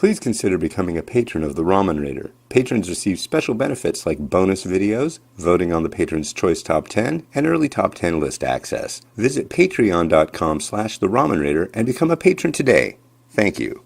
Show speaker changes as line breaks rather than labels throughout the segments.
Please consider becoming a patron of the Ramen Raider. Patrons receive special benefits like bonus videos, voting on the Patron's Choice Top 10, and early Top 10 list access. Visit patreon.com/the Ramen Raider and become a patron today. Thank you.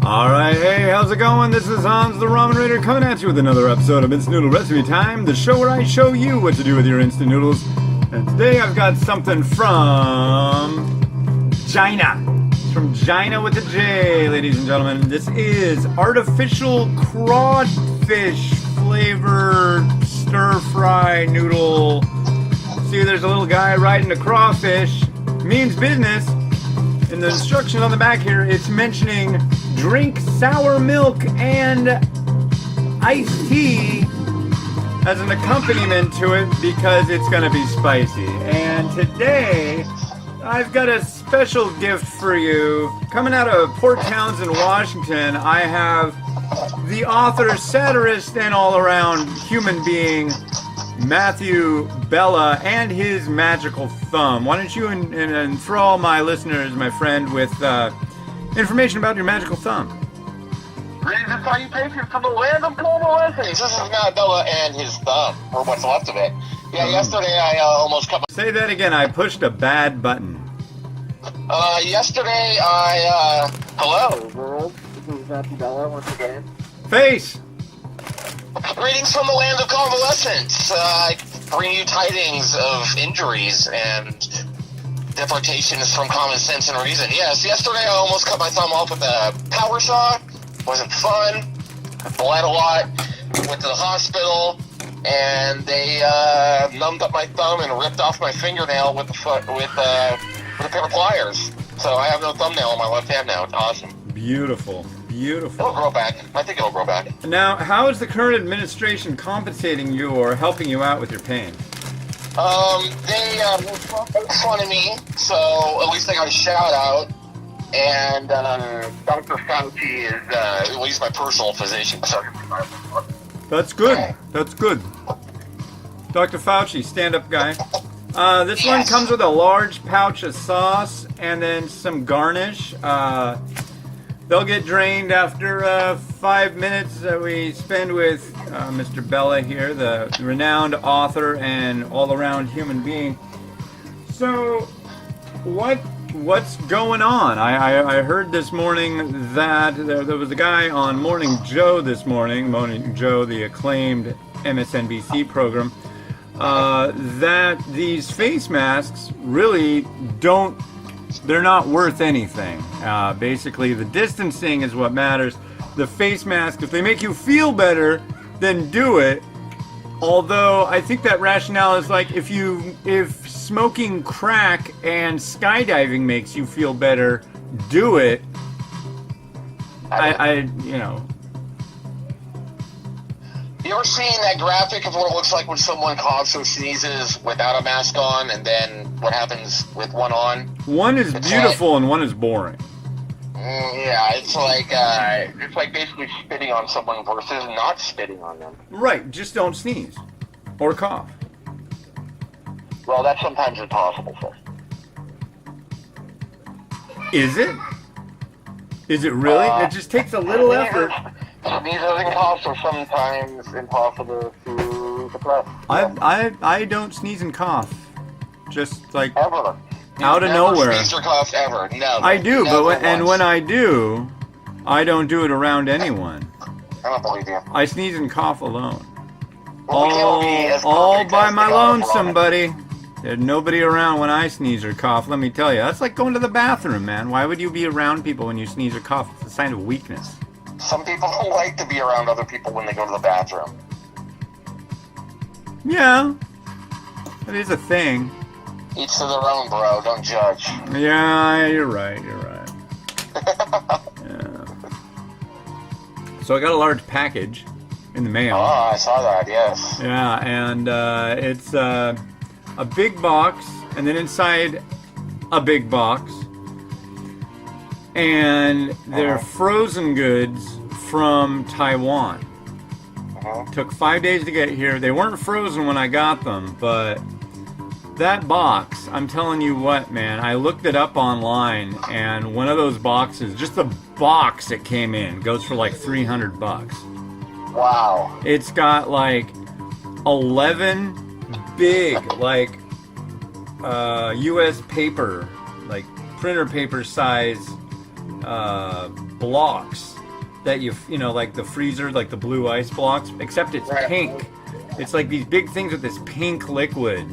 Alright, hey, how's it going? This is Hans the Ramen Raider coming at you with another episode of Instant Noodle Recipe Time, the show where I show you what to do with your instant noodles. And today I've got something from China. It's from China with a J, ladies and gentlemen. This is artificial crawfish flavored stir-fry noodle. See, there's a little guy riding a crawfish. Means business. In the instructions on the back here, it's mentioning drink sour milk and iced tea as an accompaniment to it because it's going to be spicy. And today, I've got a special gift for you. Coming out of Port Townsend, Washington, I have the author, satirist, and all-around human being, Matthew Bellah, and his magical thumb. Why don't you enthrall my listeners, my friend, with information about your magical thumb?
Salutations to the land of convalescence. This is Matt Bellah and his thumb, or what's left of it. Yeah, yesterday I almost cut my...
Say that again, I pushed a bad button.
Yesterday I, hello, world. This is Matthew Bellah once again.
Face!
Greetings from the land of convalescence. I bring you tidings of injuries and deportations from common sense and reason. Yes, yesterday I almost cut my thumb off with a power saw. Wasn't fun. I bled a lot. Went to the hospital, and they numbed up my thumb and ripped off my fingernail with a pair of pliers. So I have no thumbnail on my left hand now. It's awesome.
Beautiful. Beautiful.
It'll grow back. I think it'll grow back.
Now, how is the current administration compensating you or helping you out with your pain?
They make fun of me, so at least I got a shout out. And Dr. Fauci is at least my personal physician.
That's good. That's good. Dr. Fauci, stand-up guy. This one comes with a large pouch of sauce and then some garnish. They'll get drained after 5 minutes that we spend with Mr. Bellah here, the renowned author and all-around human being. So, what's going on? I heard this morning that there was a guy on Morning Joe this morning, Morning Joe, the acclaimed MSNBC program, that these face masks really they're not worth anything. Basically, the distancing is what matters. The face mask, if they make you feel better, then do it. Although, I think that rationale is like, if smoking crack and skydiving makes you feel better, do it.
You ever seen that graphic of what it looks like when someone coughs or sneezes without a mask on, and then what happens with one on?
One is beautiful and one is boring.
Yeah, it's like basically spitting on someone versus not spitting on them.
Right, just don't sneeze or cough.
Well, that's sometimes impossible, sir.
Is it? Is it really? It just takes a little effort.
Sneezes and coughs are sometimes impossible to suppress.
I don't sneeze and cough. Just like
ever.
Out of nowhere.
Never sneezed or coughed ever. No.
I do, but when I do, I don't do it around anyone.
I don't believe you.
I sneeze and cough alone.
Well,
all by my lonesome, buddy. There's nobody around when I sneeze or cough, let me tell you. That's like going to the bathroom, man. Why would you be around people when you sneeze or cough? It's a sign of weakness.
Some people don't like to be around other people when they go to the bathroom.
Yeah. That is a thing.
Each to their own, bro. Don't judge.
Yeah, you're right. Yeah. So I got a large package in the mail.
Oh, I saw that, yes.
Yeah, and it's a big box, and then inside a big box. And they're frozen goods from Taiwan. Took 5 days to get here. They weren't frozen when I got them, but That box, I'm telling you what, man, I looked it up online, and one of those boxes, just the box it came in, goes for like $300.
Wow.
It's got like 11 big, like, US paper, like printer paper size blocks that you know, like the freezer, like the blue ice blocks, except it's pink. It's like these big things with this pink liquid.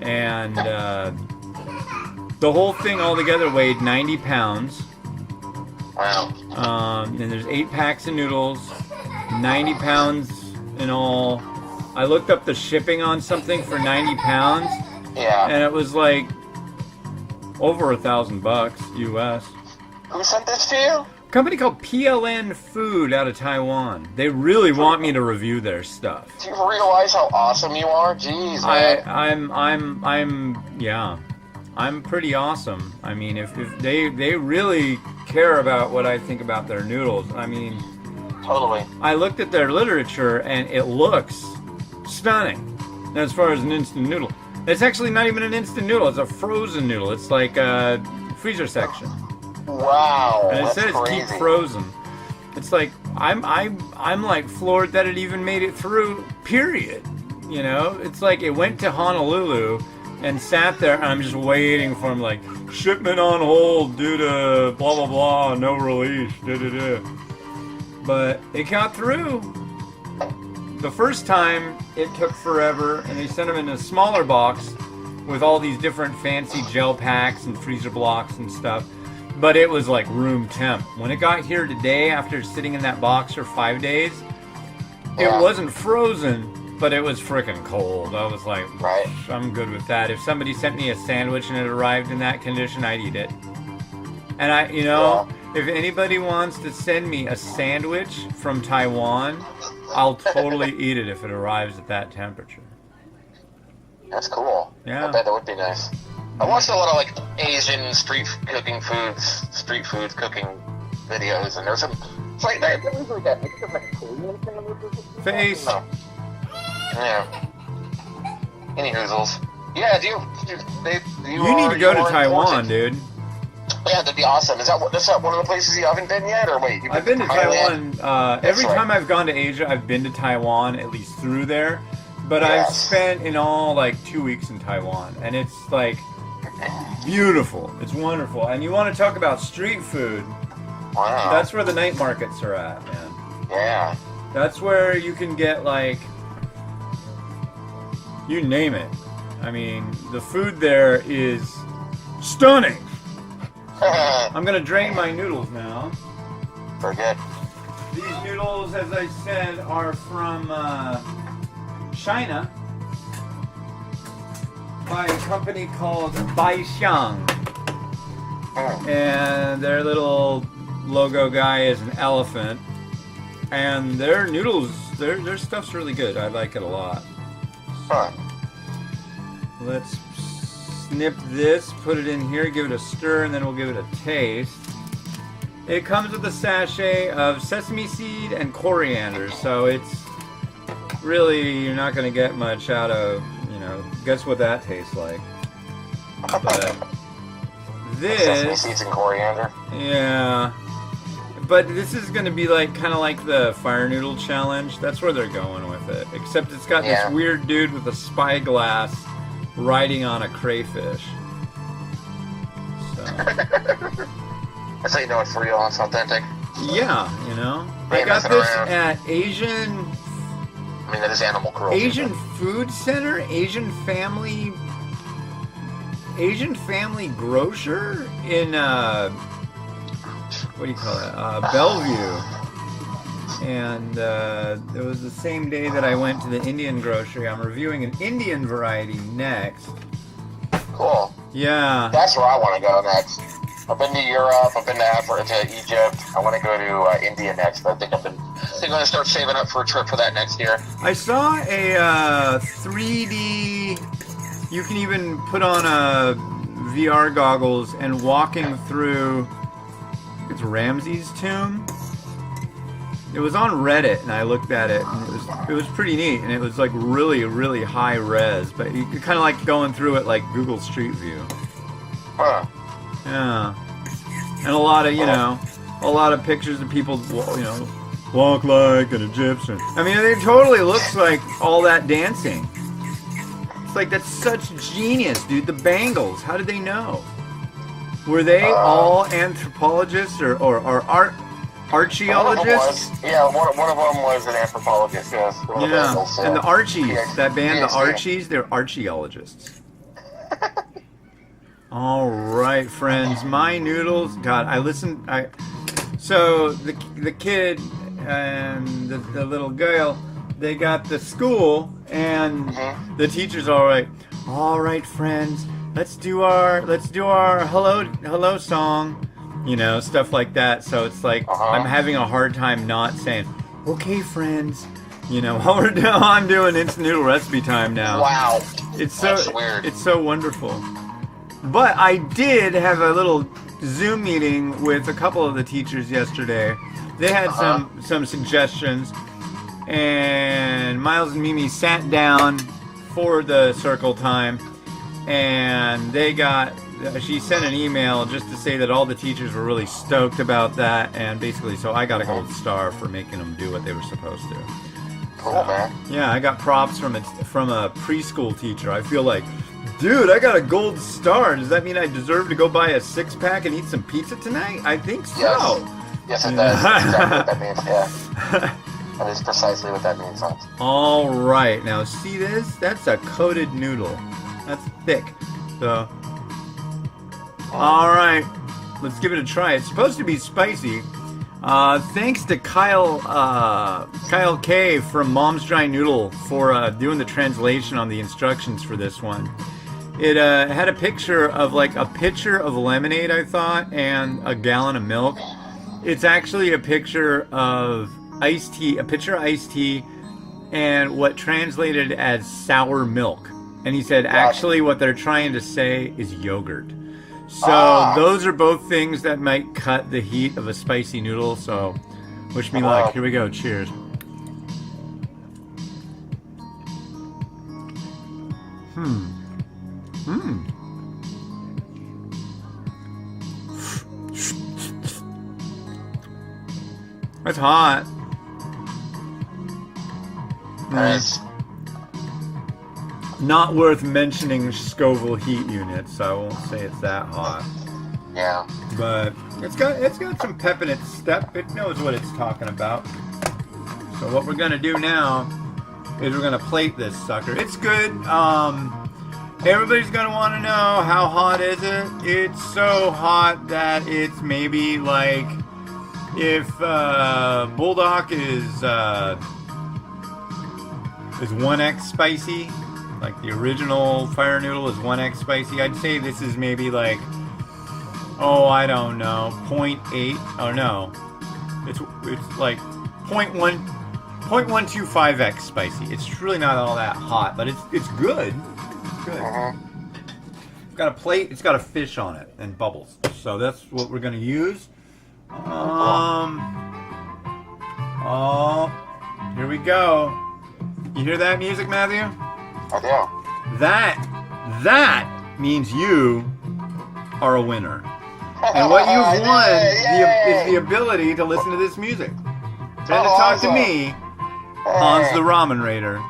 And the whole thing altogether weighed 90 pounds.
Wow.
And there's 8 packs of noodles, 90 pounds in all. I looked up the shipping on something for 90 pounds.
Yeah.
And it was like over $1,000 US.
Who sent this to you?
Company called PLN Food out of Taiwan. They really want me to review their stuff.
Do you realize how awesome you are? Jeez, man.
I'm pretty awesome. I mean, if they really care about what I think about their noodles. I mean,
Totally.
I looked at their literature and it looks stunning as far as an instant noodle. It's actually not even an instant noodle. It's a frozen noodle. It's like a freezer section.
Wow.
And it
That's
says
crazy.
keep frozen. It's like I'm like floored that it even made it through. Period. You know, it's like it went to Honolulu and sat there, and I'm just waiting for him, like, shipment on hold due to blah blah blah, no release. Da da da. But it got through. The first time it took forever, and they sent them in a smaller box with all these different fancy gel packs and freezer blocks and stuff. But it was like room temp. When it got here today, after sitting in that box for 5 days, it wasn't frozen, but it was freaking cold. I was like,
Right.
I'm good with that. If somebody sent me a sandwich and it arrived in that condition, I'd eat it. And if anybody wants to send me a sandwich from Taiwan, I'll totally eat it if it arrives at that temperature.
That's cool.
Yeah.
I bet that would be nice. I watched a lot of like Asian street food cooking videos, and there's some. It's like there was like that. I think it's like a Korean sandwich or something.
Face.
No. Yeah. Any hoozles. Yeah. Do
You need to go to Taiwan, dude.
Yeah, that'd be awesome. Is that one of the places you haven't been yet, or wait?
I've been to
Thailand?
Taiwan. Every
right.
time I've gone to Asia, I've been to Taiwan, at least through there. But I've spent in all like 2 weeks in Taiwan, and it's like beautiful. It's wonderful. And you want to talk about street food?
Wow.
That's where the night markets are at, man.
Yeah.
That's where you can get, like, you name it. I mean, the food there is stunning. I'm gonna drain my noodles now.
Very good.
These noodles, as I said, are from China by a company called Baixiang. And their little logo guy is an elephant. And their noodles, their stuff's really good. I like it a lot.
Huh.
Let's snip this, put it in here, give it a stir, and then we'll give it a taste. It comes with a sachet of sesame seed and coriander, so it's really, you're not going to get much out of, guess what that tastes like. But
Sesame
this,
seeds and coriander.
yeah, but this is going to be like, kind of like the fire noodle challenge. That's where they're going with it, except it's got this weird dude with a spyglass riding on a crayfish. So.
That's how you know it's real and it's authentic.
Yeah, I got this at Asian.
I mean, that is animal cruelty.
Asian Food Center, Asian Family Grocer in what do you call it? Bellevue. And it was the same day that I went to the Indian grocery. I'm reviewing an Indian variety next.
Cool.
Yeah.
That's where I want to go next. I've been to Europe. I've been to Africa, to Egypt. I want to go to India next. I think I'm going to start saving up for a trip for that next year.
I saw a 3D. You can even put on a VR goggles and walking through. It's Ramses' tomb. It was on Reddit, and I looked at it, and it was pretty neat, and it was like really, really high res, but you kind of like going through it like Google Street View.
Huh.
Yeah, and a lot of a lot of pictures of people, walk like an Egyptian. I mean, it totally looks like all that dancing. It's like that's such genius, dude. The Bangles, how did they know? Were they all anthropologists or archaeologists?
One of them was an anthropologist, yes.
Yeah, and the Archies, that band, the
PhD.
Archies, they're archaeologists. All right, friends, my noodles. God, so the kid and the little girl, they got the school, and the teacher's all right. All right, friends, let's do our hello song. Stuff like that. So it's like I'm having a hard time not saying, okay, friends. While I'm doing instant noodle recipe time now.
Wow.
That's
weird.
It's so wonderful. But I did have a little Zoom meeting with a couple of the teachers yesterday. They had some suggestions, and Miles and Mimi sat down for the circle time, and she sent an email just to say that all the teachers were really stoked about that, and basically, so I got a gold star for making them do what they were supposed to.
Cool, man.
Yeah, I got props from a preschool teacher. I feel like, dude, I got a gold star. Does that mean I deserve to go buy a 6-pack and eat some pizza tonight? I think so.
Yes, it does. That's exactly what that means, yeah. That is precisely what that means, huh?
All right, now see this? That's a coated noodle. That's thick. So, all right, let's give it a try. It's supposed to be spicy. Thanks to Kyle K from Mom's Dry Noodle for doing the translation on the instructions for this one. It had a picture of like a pitcher of lemonade, I thought, and a gallon of milk. It's actually a picture of iced tea, a pitcher of iced tea, and what translated as sour milk. And he said, actually, what they're trying to say is yogurt. So those are both things that might cut the heat of a spicy noodle. So wish me luck. Here we go. Cheers. That's hot.
Nice.
Not worth mentioning Scoville heat units, so I won't say it's that hot.
Yeah.
But it's got some pep in its step. It knows what it's talking about. So what we're gonna do now is we're gonna plate this sucker. It's good. Everybody's gonna want to know how hot is it. It's so hot that it's maybe like if Bulldog is 1x spicy. Like the original fire noodle is 1x spicy. I'd say this is maybe like, I don't know, 0.8. Oh no, it's like 0.125x spicy. It's really not all that hot, but it's good. It's good. It's got a plate. It's got a fish on it and bubbles. So that's what we're gonna use. Here we go. You hear that music, Matthew?
I do.
That means you are a winner. And what you've won is the ability to listen to this music. And to talk to me, Hans the Ramen Raider,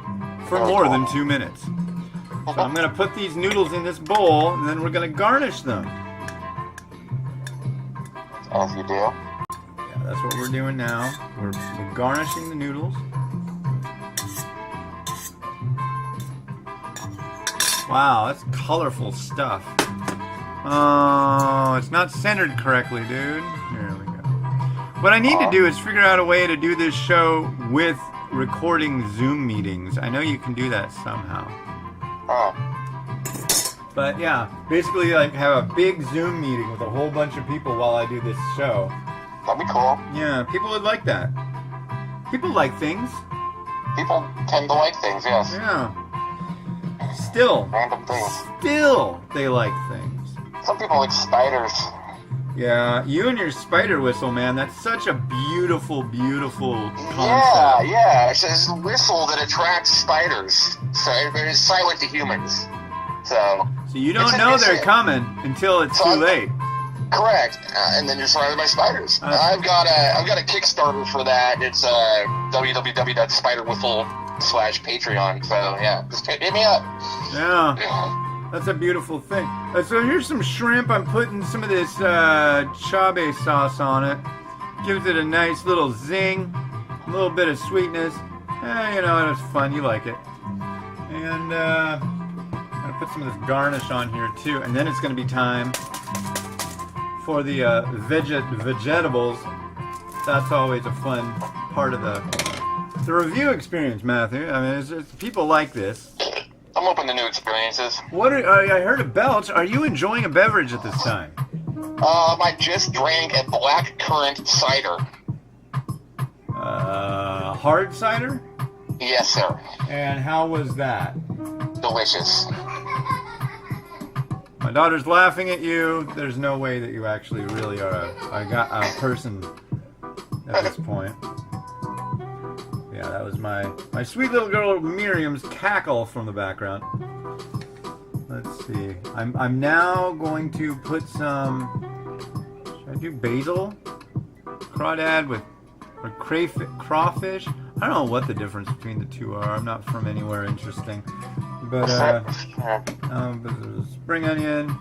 for more than 2 minutes. So I'm going to put these noodles in this bowl, and then we're going to garnish them.
As you do.
Yeah, that's what we're doing now. We're garnishing the noodles. Wow, that's colorful stuff. Oh, it's not centered correctly, dude. Here we go. What I need to do is figure out a way to do this show with recording Zoom meetings. I know you can do that somehow. But yeah, basically like have a big Zoom meeting with a whole bunch of people while I do this show.
That'd be cool.
Yeah, people would like that. People like things.
People tend to like things, yes.
Yeah. Still,
Random things.
Still, they like things.
Some people like spiders.
Yeah, you and your spider whistle, man. That's such a beautiful, beautiful concept.
Yeah. It's a whistle that attracts spiders. So it's silent to humans. So
you don't know they're coming until it's too late.
Correct. And then you're surrounded by spiders. I've got a Kickstarter for that. It's www.spiderwhistle.com/Patreon. So yeah, just hit me up.
Yeah. That's a beautiful thing. So here's some shrimp. I'm putting some of this chabe sauce on it. Gives it a nice little zing, a little bit of sweetness. You know, it's fun. You like it. And I'm going to put some of this garnish on here too. And then it's going to be time for the vegetables. That's always a fun part of the review experience, Matthew. I mean, it's people like this.
I'm open to new experiences.
I heard a belch. Are you enjoying a beverage at this time?
I just drank a black currant cider.
Hard cider?
Yes, sir.
And how was that?
Delicious.
My daughter's laughing at you. There's no way that you actually really are a person at this point. Yeah, that was my sweet little girl Miriam's cackle from the background. Let's see. I'm now going to put some. Should I do basil? Crawdad with crawfish. I don't know what the difference between the two are. I'm not from anywhere interesting, but spring onion,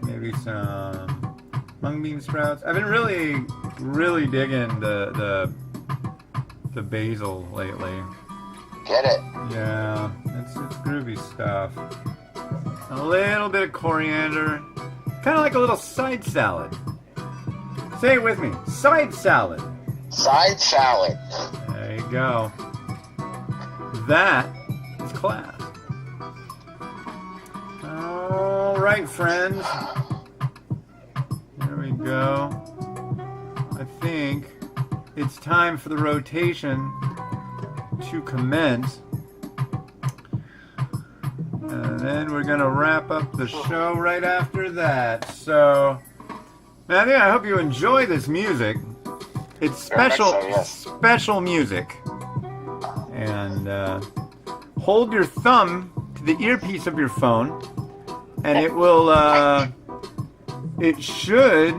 maybe some mung bean sprouts. I've been really digging the basil lately.
Get it?
Yeah, it's groovy stuff. A little bit of coriander, kind of like a little side salad. Say it with me, side salad.
Side salad.
There you go. That is class. All right, friends. There we go. I think it's time for the rotation to commence. And then we're going to wrap up the show right after that. So, Matthew, I hope you enjoy this music. It's special music. And hold your thumb to the earpiece of your phone, and it will, it should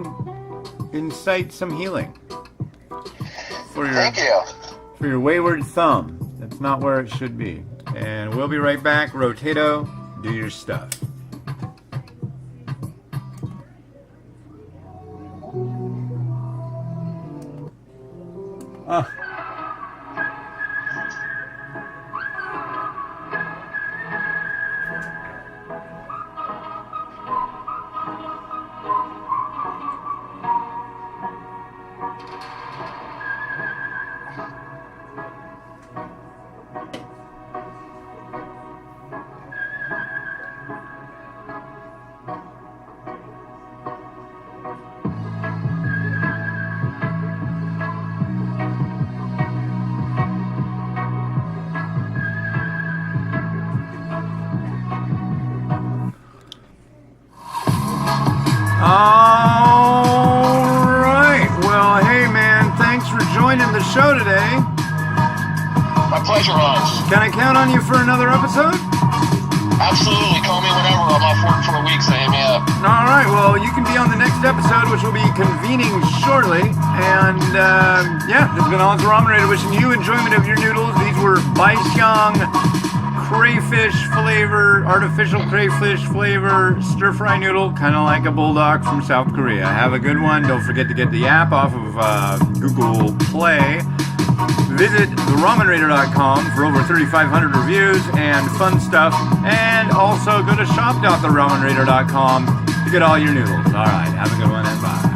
incite some healing.
Thank you.
For your wayward thumb. That's not where it should be. And we'll be right back. Rotato, do your stuff. Alright, well, hey man, thanks for joining the show today.
My pleasure, Hans.
Can I count on you for another episode?
Absolutely, call me whenever. I'm off work for a week, so hit me up.
Alright, well, you can be on the next episode, which will be convening shortly. And, yeah, this has been Hans the Ramen Raider wishing you enjoyment of your noodles. These were Baixiang crayfish flavor, artificial crayfish flavor, stir-fry noodle, kind of like a bulldog from South Korea. Have a good one. Don't forget to get the app off of Google Play. Visit theramenraider.com for over 3,500 reviews and fun stuff. And also go to shop.theramenraider.com to get all your noodles. All right, have a good one and bye.